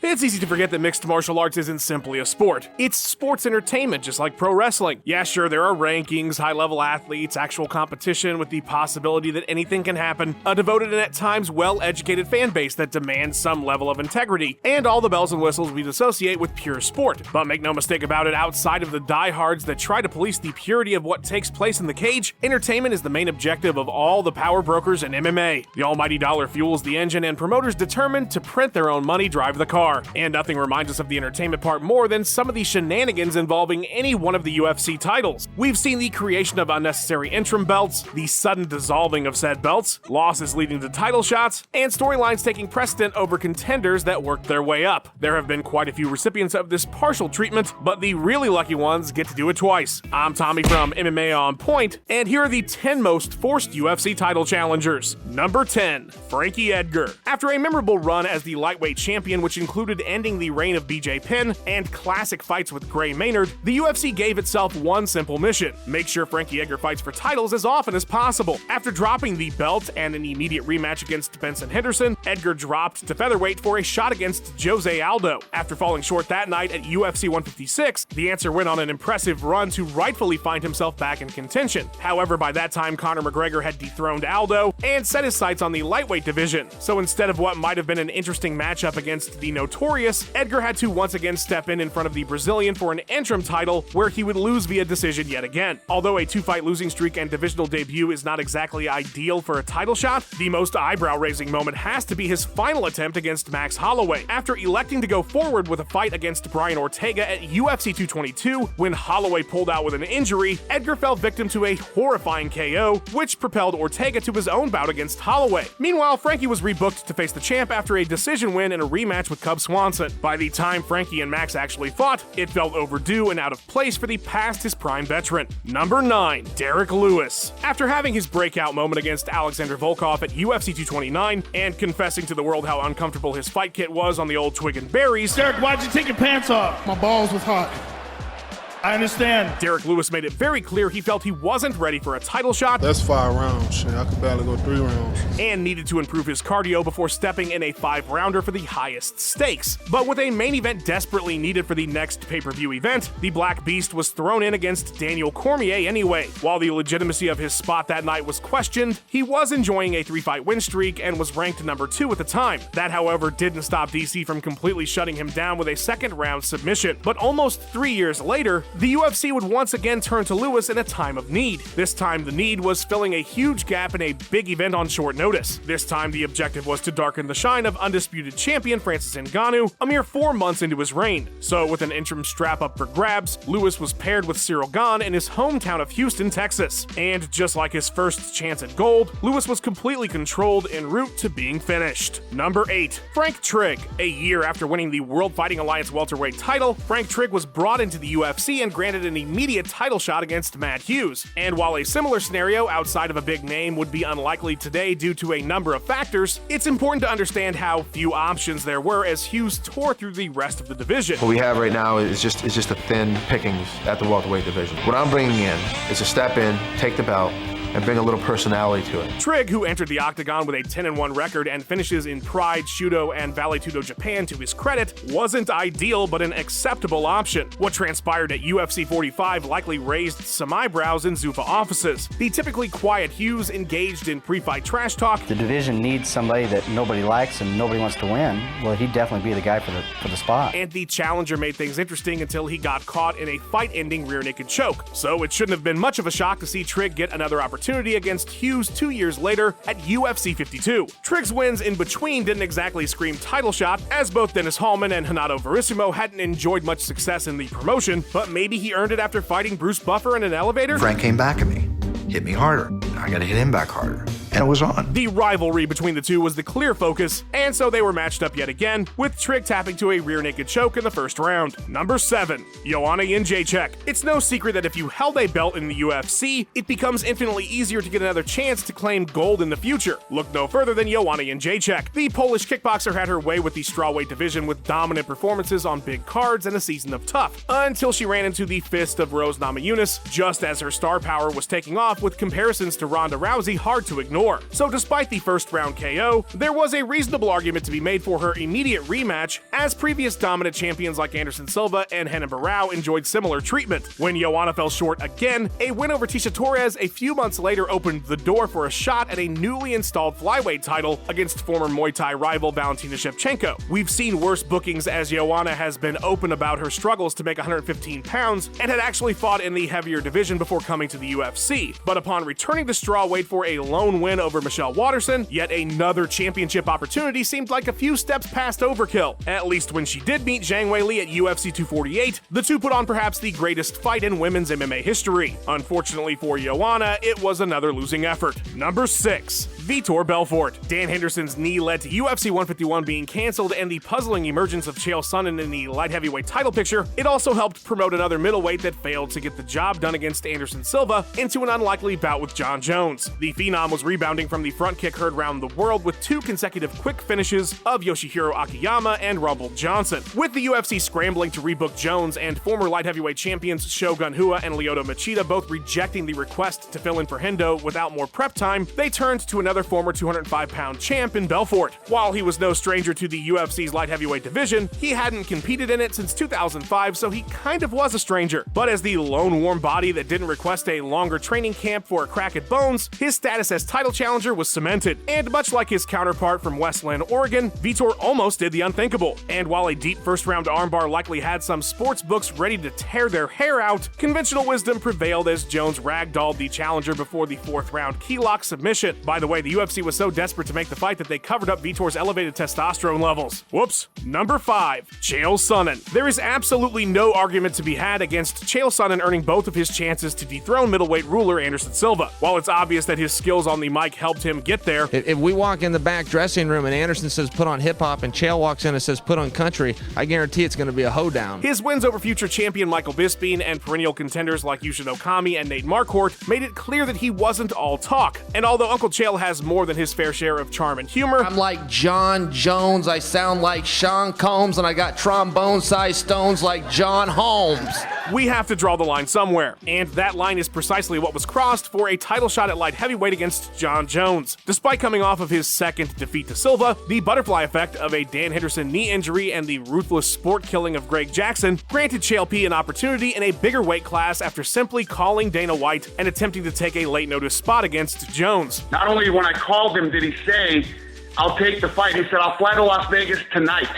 It's easy to forget that mixed martial arts isn't simply a sport. It's sports entertainment, just like pro wrestling. Yeah, sure, there are rankings, high-level athletes, actual competition with the possibility that anything can happen, a devoted and at times well-educated fan base that demands some level of integrity, and all the bells and whistles we'd associate with pure sport. But make no mistake about it, outside of the diehards that try to police the purity of what takes place in the cage, entertainment is the main objective of all the power brokers in MMA. The almighty dollar fuels the engine, and promoters determined to print their own money drive the car. And nothing reminds us of the entertainment part more than some of the shenanigans involving any one of the UFC titles. We've seen the creation of unnecessary interim belts, the sudden dissolving of said belts, losses leading to title shots, and storylines taking precedent over contenders that worked their way up. There have been quite a few recipients of this partial treatment, but the really lucky ones get to do it twice. I'm Tommy from MMA On Point, and here are the 10 most forced UFC title challengers. Number 10, Frankie Edgar. After a memorable run as the lightweight champion, which included ending the reign of BJ Penn and classic fights with Gray Maynard, the UFC gave itself one simple mission: make sure Frankie Edgar fights for titles as often as possible. After dropping the belt and an immediate rematch against Benson Henderson, Edgar dropped to featherweight for a shot against Jose Aldo. After falling short that night at UFC 156, the answer went on an impressive run to rightfully find himself back in contention. However, by that time, Conor McGregor had dethroned Aldo and set his sights on the lightweight division. So instead of what might have been an interesting matchup against the notorious, Edgar had to once again step in front of the Brazilian for an interim title where he would lose via decision yet again. Although a 2-fight losing streak and divisional debut is not exactly ideal for a title shot, the most eyebrow-raising moment has to be his final attempt against Max Holloway. After electing to go forward with a fight against Brian Ortega at UFC 222, when Holloway pulled out with an injury, Edgar fell victim to a horrifying KO, which propelled Ortega to his own bout against Holloway. Meanwhile, Frankie was rebooked to face the champ after a decision win in a rematch with Cub Swanson. By the time Frankie and Max actually fought, it felt overdue and out of place for the past his prime veteran. Number 9, Derrick Lewis. After having his breakout moment against Alexander Volkov at UFC 229 and confessing to the world how uncomfortable his fight kit was on the old twig and berries, Derrick, why'd you take your pants off? My balls was hot. I understand. Derrick Lewis made it very clear he felt he wasn't ready for a title shot. That's 5 rounds. Shit, I could barely go 3 rounds. And needed to improve his cardio before stepping in a 5-rounder for the highest stakes. But with a main event desperately needed for the next pay-per-view event, the Black Beast was thrown in against Daniel Cormier anyway. While the legitimacy of his spot that night was questioned, he was enjoying a 3-fight win streak and was ranked number 2 at the time. That, however, didn't stop DC from completely shutting him down with a second-round submission. But almost 3 years later, the UFC would once again turn to Lewis in a time of need. This time, the need was filling a huge gap in a big event on short notice. This time, the objective was to darken the shine of undisputed champion Francis Ngannou a mere 4 months into his reign. So, with an interim strap up for grabs, Lewis was paired with Cyril Gane in his hometown of Houston, Texas. And just like his first chance at gold, Lewis was completely controlled en route to being finished. Number 8, Frank Trigg. A year after winning the World Fighting Alliance welterweight title, Frank Trigg was brought into the UFC and granted an immediate title shot against Matt Hughes. And while a similar scenario outside of a big name would be unlikely today due to a number of factors, it's important to understand how few options there were as Hughes tore through the rest of the division. What we have right now is just a thin pickings at the welterweight division. What I'm bringing in is to step in, take the belt, and bring a little personality to it. Trigg, who entered the octagon with a 10-1 record and finishes in Pride, Shudo, and Vale Tudo Japan to his credit, wasn't ideal but an acceptable option. What transpired at UFC 45 likely raised some eyebrows in Zuffa offices. The typically quiet Hughes engaged in pre-fight trash talk. The division needs somebody that nobody likes and nobody wants to win. Well, he'd definitely be the guy for the spot. And the challenger made things interesting until he got caught in a fight-ending rear naked choke. So it shouldn't have been much of a shock to see Trigg get another opportunity against Hughes 2 years later at UFC 52. Trigg's wins in between didn't exactly scream title shot, as both Dennis Hallman and Renato Verissimo hadn't enjoyed much success in the promotion, but maybe he earned it after fighting Bruce Buffer in an elevator? Frank came back at me, hit me harder. I gotta hit him back harder. And it was on. The rivalry between the two was the clear focus, and so they were matched up yet again, with Trigg tapping to a rear naked choke in the first round. Number 7, Joanna Jędrzejczyk. It's no secret that if you held a belt in the UFC, it becomes infinitely easier to get another chance to claim gold in the future. Look no further than Joanna Jędrzejczyk. The Polish kickboxer had her way with the strawweight division with dominant performances on big cards and a season of tough, until she ran into the fist of Rose Namajunas just as her star power was taking off with comparisons to Ronda Rousey hard to ignore. VITOR. So despite the first-round KO, there was a reasonable argument to be made for her immediate rematch, as previous dominant champions like Anderson Silva and Renan Barão enjoyed similar treatment. When Joanna fell short again, a win over Tecia Torres a few months later opened the door for a shot at a newly installed flyweight title against former Muay Thai rival Valentina Shevchenko. We've seen worse bookings, as Joanna has been open about her struggles to make 115 pounds and had actually fought in the heavier division before coming to the UFC. But upon returning to strawweight for a lone win over Michelle Waterson, yet another championship opportunity seemed like a few steps past overkill. At least when she did meet Zhang Weili at UFC 248, the two put on perhaps the greatest fight in women's MMA history. Unfortunately for Joanna, it was another losing effort. Number 6. VITOR Belfort. Dan Henderson's knee led to UFC 151 being cancelled and the puzzling emergence of Chael Sonnen in the light heavyweight title picture. It also helped promote another middleweight that failed to get the job done against Anderson Silva into an unlikely bout with Jon Jones. The Phenom was rebounding from the front kick heard round the world with 2 consecutive quick finishes of Yoshihiro Akiyama and Rumble Johnson. With the UFC scrambling to rebook Jones and former light heavyweight champions Shogun Rua and Lyoto Machida both rejecting the request to fill in for Hendo without more prep time, they turned to another former 205-pound champ in Belfort. While he was no stranger to the UFC's light heavyweight division, he hadn't competed in it since 2005, so he kind of was a stranger. But as the lone warm body that didn't request a longer training camp for a crack at bones, his status as title challenger was cemented. And much like his counterpart from Westland, Oregon, VITOR almost did the unthinkable. And while a deep first-round armbar likely had some sports books ready to tear their hair out, conventional wisdom prevailed as Jones ragdolled the challenger before the 4th-round key lock submission. By the way, the UFC was so desperate to make the fight that they covered up VITOR's elevated testosterone levels. Whoops. Number 5. Chael Sonnen. There is absolutely no argument to be had against Chael Sonnen earning both of his chances to dethrone middleweight ruler Anderson Silva. While it's obvious that his skills on the mic helped him get there, if we walk in the back dressing room and Anderson says put on hip-hop and Chael walks in and says put on country, I guarantee it's going to be a hoedown. His wins over future champion Michael Bisping and perennial contenders like Yushin Okami and Nate Marquardt made it clear that he wasn't all talk. And although Uncle Chael has more than his fair share of charm and humor, I'm like John Jones, I sound like Sean Combs, and I got trombone-sized stones like John Holmes. we have to draw the line somewhere, and that line is precisely what was crossed for a title shot at light heavyweight against Jon Jones. Despite coming off of his second defeat to Silva, the butterfly effect of a Dan Henderson knee injury and the ruthless sport killing of Greg Jackson granted Chael P an opportunity in a bigger weight class after simply calling Dana White and attempting to take a late notice spot against Jones. Not only when I called him did he say, I'll take the fight, he said, I'll fly to Las Vegas tonight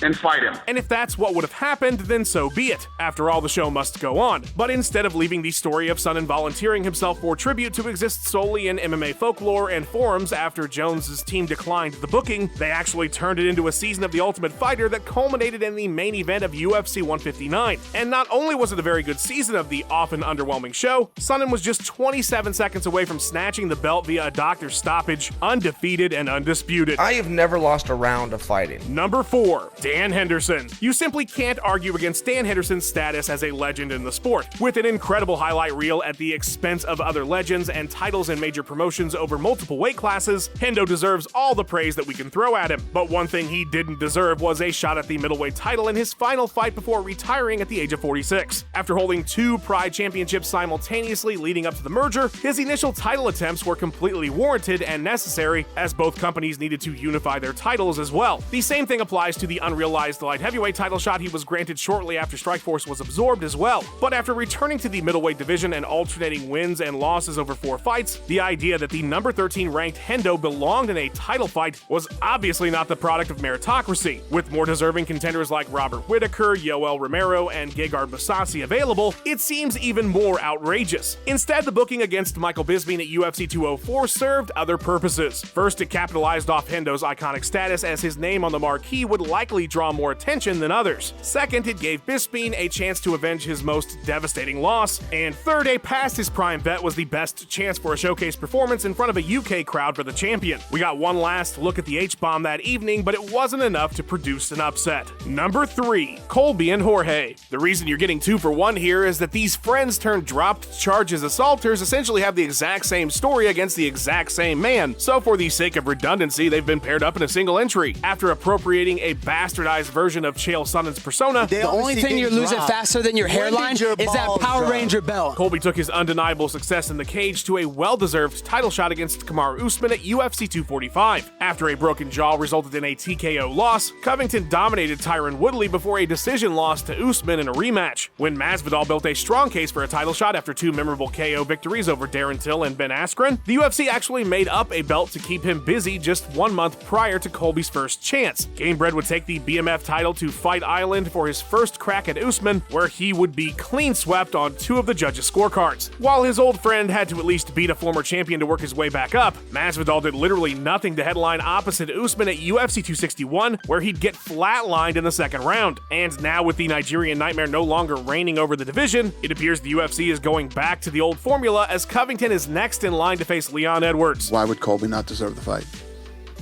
and fight him. And if that's what would have happened, then so be it. After all, the show must go on. But instead of leaving the story of Sonnen volunteering himself for tribute to exist solely in MMA folklore and forums after Jones's team declined the booking, they actually turned it into a season of The Ultimate Fighter that culminated in the main event of UFC 159. And not only was it a very good season of the often underwhelming show, Sonnen was just 27 seconds away from snatching the belt via a doctor's stoppage, undefeated and undisputed. I have never lost a round of fighting. Number 4. Dan Henderson. You simply can't argue against Dan Henderson's status as a legend in the sport. With an incredible highlight reel at the expense of other legends and titles in major promotions over multiple weight classes, Hendo deserves all the praise that we can throw at him. But one thing he didn't deserve was a shot at the middleweight title in his final fight before retiring at the age of 46. After holding 2 Pride championships simultaneously leading up to the merger, his initial title attempts were completely warranted and necessary, as both companies needed to unify their titles as well. The same thing applies to the unrealized light heavyweight title shot he was granted shortly after Strikeforce was absorbed as well. But after returning to the middleweight division and alternating wins and losses over 4 fights, the idea that the number 13 ranked Hendo belonged in a title fight was obviously not the product of meritocracy. With more deserving contenders like Robert Whitaker, Yoel Romero, and Gegard Mousasi available, it seems even more outrageous. Instead, the booking against Michael Bisping at UFC 204 served other purposes. First, it capitalized off Hendo's iconic status, as his name on the marquee would likely draw more attention than others. Second, it gave Bisping a chance to avenge his most devastating loss. And third, a past his prime vet was the best chance for a showcase performance in front of a UK crowd for the champion. We got one last look at the H-bomb that evening, but it wasn't enough to produce an upset. Number 3, Colby and Jorge. The reason you're getting 2 for 1 here is that these friends turned dropped charges assaulters essentially have the exact same story against the exact same man, so for the sake of redundancy, they've been paired up in a single entry. After appropriating a bastard bastardized version of Chael Sonnen's persona. The only thing you're losing faster than your hairline is that Power Ranger belt. Colby took his undeniable success in the cage to a well-deserved title shot against Kamaru Usman at UFC 245. After a broken jaw resulted in a TKO loss, Covington dominated Tyron Woodley before a decision loss to Usman in a rematch. When Masvidal built a strong case for a title shot after 2 memorable KO victories over Darren Till and Ben Askren, the UFC actually made up a belt to keep him busy just 1 month prior to Colby's first chance. Gamebred would take the BMF title to Fight Island for his first crack at Usman, where he would be clean swept on 2 of the judges' scorecards. While his old friend had to at least beat a former champion to work his way back up, Masvidal did literally nothing to headline opposite Usman at UFC 261, where he'd get flatlined in the second round. And now with the Nigerian Nightmare no longer reigning over the division, it appears the UFC is going back to the old formula as Covington is next in line to face Leon Edwards. Why would Colby not deserve the fight?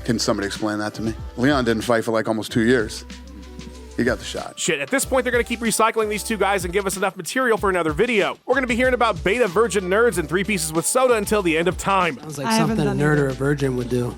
Can somebody explain that to me? Leon didn't fight for like almost 2 years. He got the shot. Shit, at this point they're going to keep recycling these 2 guys and give us enough material for another video. We're going to be hearing about beta virgin nerds and 3 pieces with soda until the end of time. Sounds like something a nerd or a virgin would do.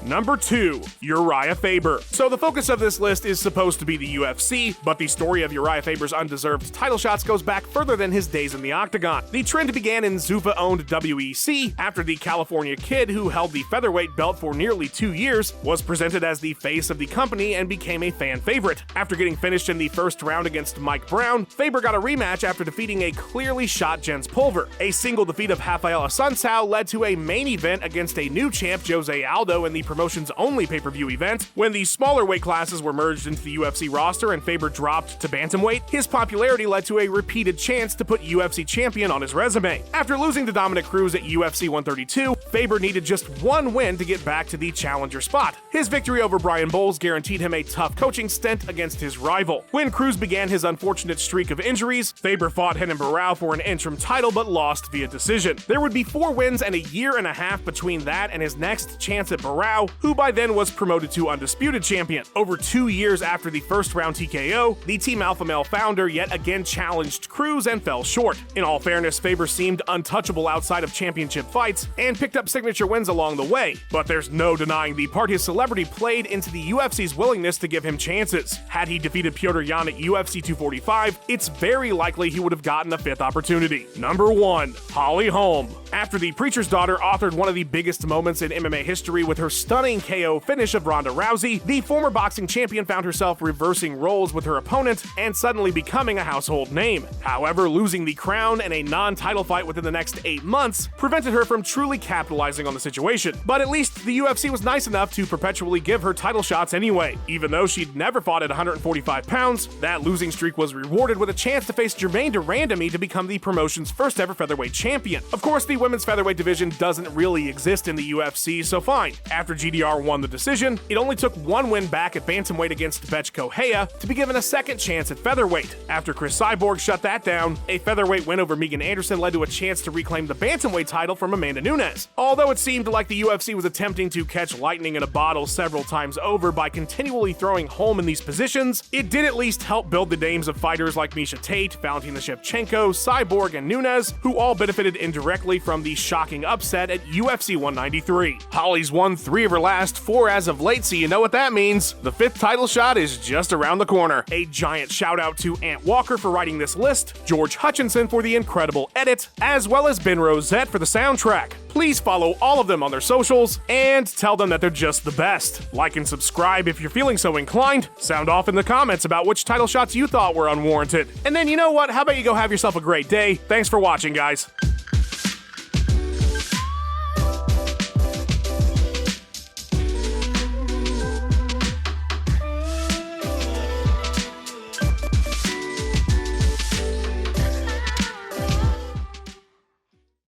Number 2, Uriah Faber. So the focus of this list is supposed to be the UFC, but the story of Uriah Faber's undeserved title shots goes back further than his days in the octagon. The trend began in Zuffa-owned WEC after the California Kid, who held the featherweight belt for nearly 2 years, was presented as the face of the company and became a fan favorite. After getting finished in the first round against Mike Brown, Faber got a rematch after defeating a clearly shot Jens Pulver. A single defeat of Rafael Assunção led to a main event against a new champ, Jose Aldo, in the promotion's only pay-per-view event. When the smaller weight classes were merged into the UFC roster and Faber dropped to bantamweight, his popularity led to a repeated chance to put UFC champion on his resume. After losing to Dominic Cruz at UFC 132, Faber needed just 1 win to get back to the challenger spot. His victory over Brian Bowles guaranteed him a tough coaching stint against his rival. When Cruz began his unfortunate streak of injuries, Faber fought Renan Barão for an interim title but lost via decision. There would be 4 wins and a year and a half between that and his next chance at Barão, who by then was promoted to undisputed champion. Over 2 years after the first round TKO, the Team Alpha Male founder yet again challenged Cruz and fell short. In all fairness, Faber seemed untouchable outside of championship fights and picked up signature wins along the way, but there's no denying the part his celebrity played into the UFC's willingness to give him chances. Had he defeated Petr Yan at UFC 245, it's very likely he would have gotten a 5th opportunity. Number 1, Holly Holm. After the Preacher's Daughter authored one of the biggest moments in MMA history with her stunning KO finish of Ronda Rousey, the former boxing champion found herself reversing roles with her opponent and suddenly becoming a household name. However, losing the crown and a non-title fight within the next 8 months prevented her from truly capitalizing on the situation. But at least the UFC was nice enough to perpetually give her title shots anyway. Even though she'd never fought at 145 pounds, that losing streak was rewarded with a chance to face Germaine de Randamie to become the promotion's first ever featherweight champion. Of course, the women's featherweight division doesn't really exist in the UFC, so fine. After GDR won the decision, it only took 1 win back at bantamweight against Bethe Correia to be given a second chance at featherweight. After Chris Cyborg shut that down, a featherweight win over Megan Anderson led to a chance to reclaim the bantamweight title from Amanda Nunes. Although it seemed like the UFC was attempting to catch lightning in a bottle several times over by continually throwing Holm in these positions, it did at least help build the names of fighters like Miesha Tate, Valentina Shevchenko, Cyborg, and Nunes, who all benefited indirectly from the shocking upset at UFC 193. Holly's won 3 of her last 4 as of late, so you know what that means. The 5th title shot is just around the corner. A giant shout out to Ant Walker for writing this list, George Hutchinson for the incredible edit, as well as Ben Rosette for the soundtrack. Please follow all of them on their socials and tell them that they're just the best. Like and subscribe if you're feeling so inclined. Sound off in the comments about which title shots you thought were unwarranted. And then you know what? How about you go have yourself a great day? Thanks for watching, guys.